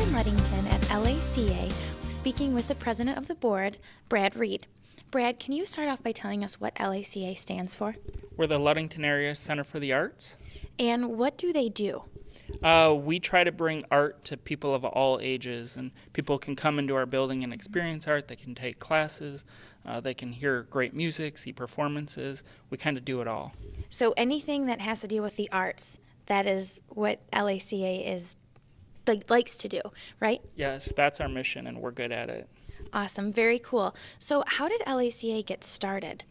in Ludington at LACA, speaking with the president of the board, Brad Reed. Brad, can you start off by telling us what LACA stands for? We're the Ludington Area Center for the Arts. And what do they do? We try to bring art to people of all ages, and people can come into our building and experience art. They can take classes, they can hear great music, see performances. We kind of do it all. So anything that has to do with the arts, that is what LACA is likes to do, right? Yes, that's our mission, and we're good at it. Awesome, very cool. So how did LACA get started?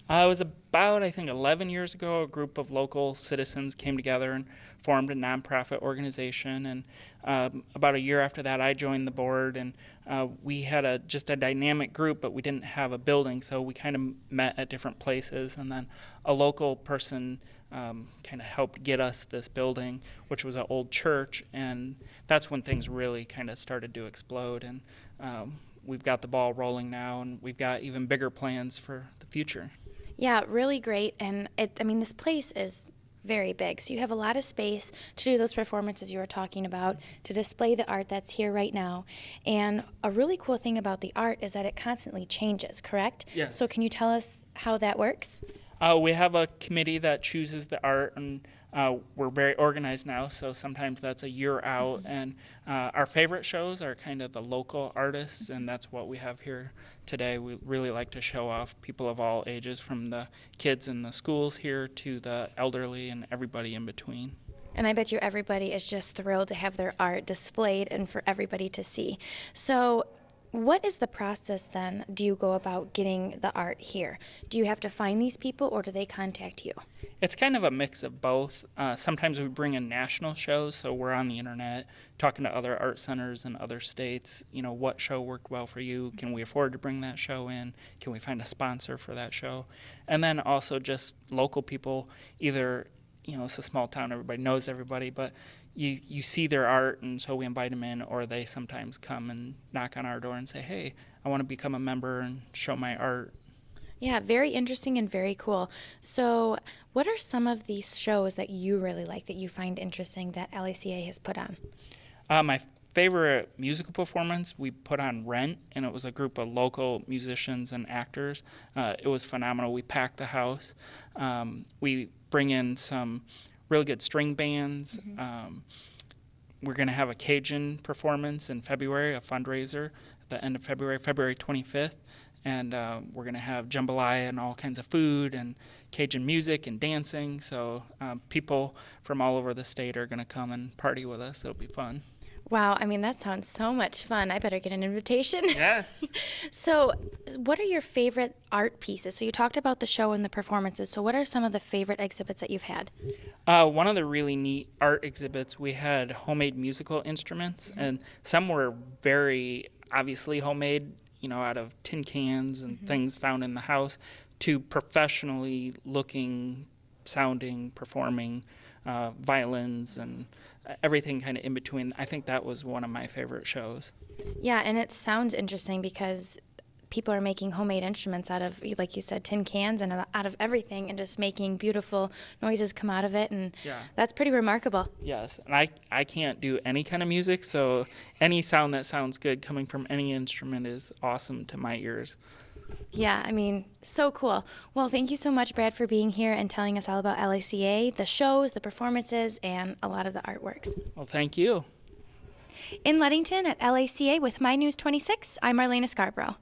It was about, I think, 11 years ago, a group of local citizens came together and formed a nonprofit organization. And about a year after that, I joined the board, and we had just a dynamic group, but we didn't have a building, so we kind of met at different places. And then a local person kind of helped get us this building, which was an old church, and that's when things really kind of started to explode. And we've got the ball rolling now, and we've got even bigger plans for the future. Yeah, really great. And this place is very big. So you have a lot of space to do those performances you were talking about, to display the art that's here right now. And a really cool thing about the art is that it constantly changes, correct? Yes. So can you tell us how that works? We have a committee that chooses the art, and we're very organized now, so sometimes that's a year out. And our favorite shows are kind of the local artists, and that's what we have here today. We really like to show off people of all ages, from the kids in the schools here to the elderly and everybody in between. And I bet you everybody is just thrilled to have their art displayed and for everybody to see. So what is the process then? Do you go about getting the art here? Do you have to find these people, or do they contact you? It's kind of a mix of both. Sometimes we bring in national shows, so we're on the internet talking to other art centers in other states. You know, what show worked well for you? Can we afford to bring that show in? Can we find a sponsor for that show? And then also just local people, either, you know, it's a small town, everybody knows everybody, but you see their art, and so we invite them in, or they sometimes come and knock on our door and say, hey, I want to become a member and show my art. Yeah, very interesting and very cool. So what are some of these shows that you really like, that you find interesting, that LACA has put on? My favorite musical performance, we put on Rent, and it was a group of local musicians and actors. It was phenomenal. We packed the house. We bring in some really good string bands. We're going to have a Cajun performance in February, a fundraiser at the end of February, February 25th. And we're going to have jambalaya and all kinds of food and Cajun music and dancing. So people from all over the state are going to come and party with us. It'll be fun. Wow, that sounds so much fun. I better get an invitation. Yes. So what are your favorite art pieces? So you talked about the show and the performances. So what are some of the favorite exhibits that you've had? One of the really neat art exhibits, we had homemade musical instruments, and some were very obviously homemade, you know, out of tin cans and things found in the house, to professionally looking, sounding, performing violins and everything kind of in between. I think that was one of my favorite shows. Yeah, and it sounds interesting because people are making homemade instruments out of, like you said, tin cans and out of everything, and just making beautiful noises come out of it, and that's pretty remarkable. Yes, and I can't do any kind of music, so any sound that sounds good coming from any instrument is awesome to my ears. Yeah, so cool. Well, thank you so much, Brad, for being here and telling us all about LACA, the shows, the performances, and a lot of the artworks. Well, thank you. In Ludington at LACA with My News 26, I'm Marlaina Scarbrough.